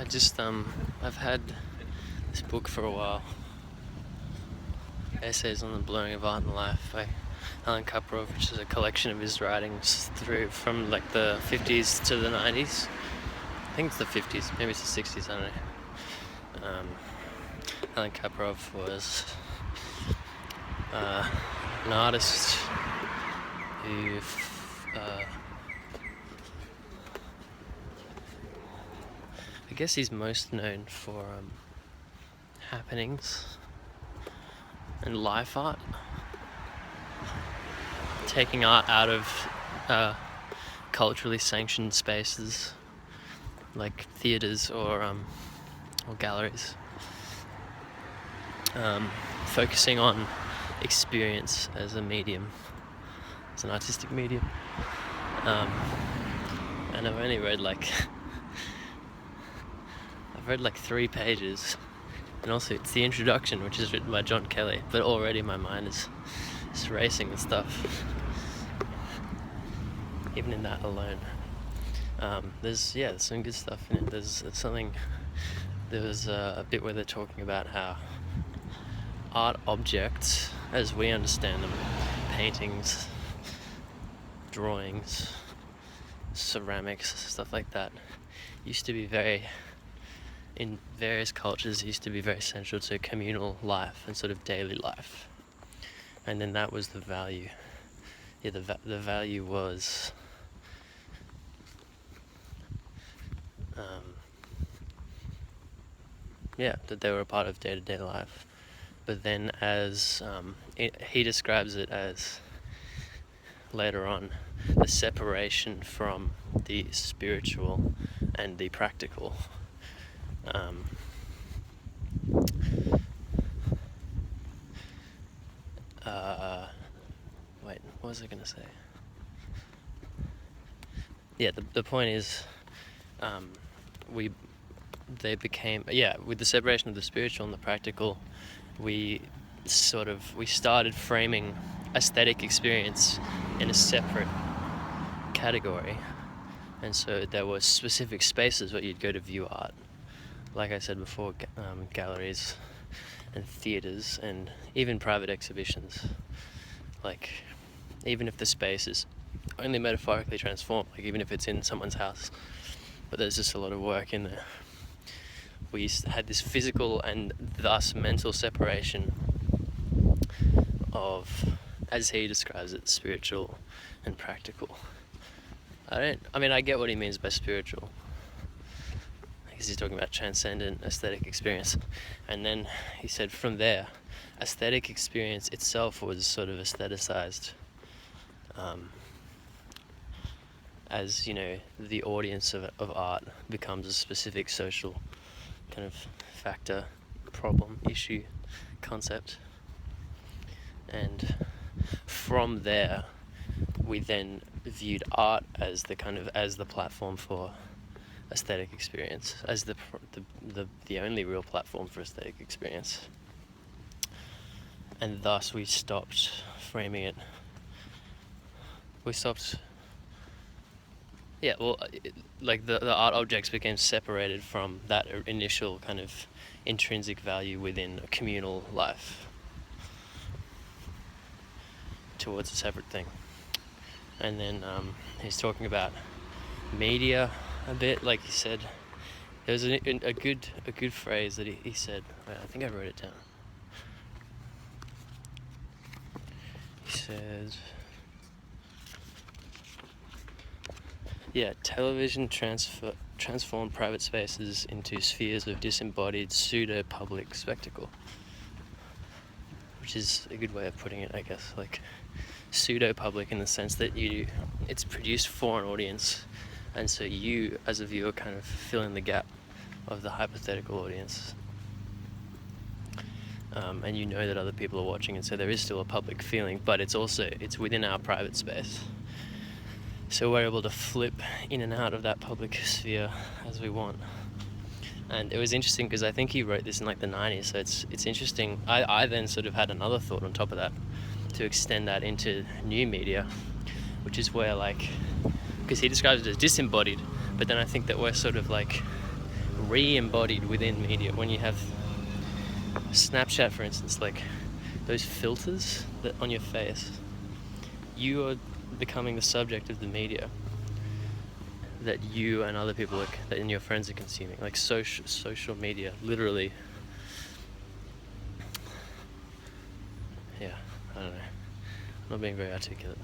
I've had this book for a while, Essays on the Blurring of Art and Life by Alan Kaprow, which is a collection of his writings from like the 50s to the 90s. I think it's the 50s, maybe it's the 60s, I don't know. Alan Kaprow was an artist who I guess he's most known for happenings and life art, taking art out of culturally sanctioned spaces like theatres or galleries, focusing on experience as a medium, as an artistic medium. And I've only read like 3 pages, and also it's the introduction, which is written by John Kelly, but already my mind is racing with stuff, even in that alone. There's some good stuff in it. There was a bit where they're talking about how art objects, as we understand them, paintings, drawings, ceramics, stuff like that, in various cultures, used to be very central to communal life and sort of daily life. And then that was the value. The value was that they were a part of day-to-day life. But then he describes it as, later on, the separation from the spiritual and the practical. What was I going to say? The point is, with the separation of the spiritual and the practical, we started framing aesthetic experience in a separate category. And so there were specific spaces where you'd go to view art. Like I said before, galleries and theatres and even private exhibitions. Like, even if the space is only metaphorically transformed, like even if it's in someone's house, but there's just a lot of work in there. We had this physical and thus mental separation of, as he describes it, spiritual and practical. I get what he means by spiritual, because he's talking about transcendent aesthetic experience. And then he said from there, aesthetic experience itself was sort of aestheticized, as, the audience of art becomes a specific social kind of factor, problem, issue, concept. And from there, we then viewed art as the platform for aesthetic experience, as the only real platform for aesthetic experience. And thus we stopped framing it. The art objects became separated from that initial kind of intrinsic value within a communal life towards a separate thing. And then he's talking about media a bit, like he said. There was a good phrase that he said. I think I wrote it down. He said, television transformed private spaces into spheres of disembodied pseudo-public spectacle. Which is a good way of putting it, I guess. Like, pseudo-public in the sense that it's produced for an audience, and so you, as a viewer, kind of fill in the gap of the hypothetical audience. And you know that other people are watching, and so there is still a public feeling, but it's within our private space. So we're able to flip in and out of that public sphere as we want. And it was interesting because I think he wrote this in like the 90s, so it's interesting. I then sort of had another thought on top of that to extend that into new media, which is where, like, because he describes it as disembodied, but then I think that we're sort of like re-embodied within media. When you have Snapchat, for instance, like those filters that on your face, you are becoming the subject of the media that you and other people that your friends are consuming. Like social media, literally. Yeah, I don't know. I'm not being very articulate.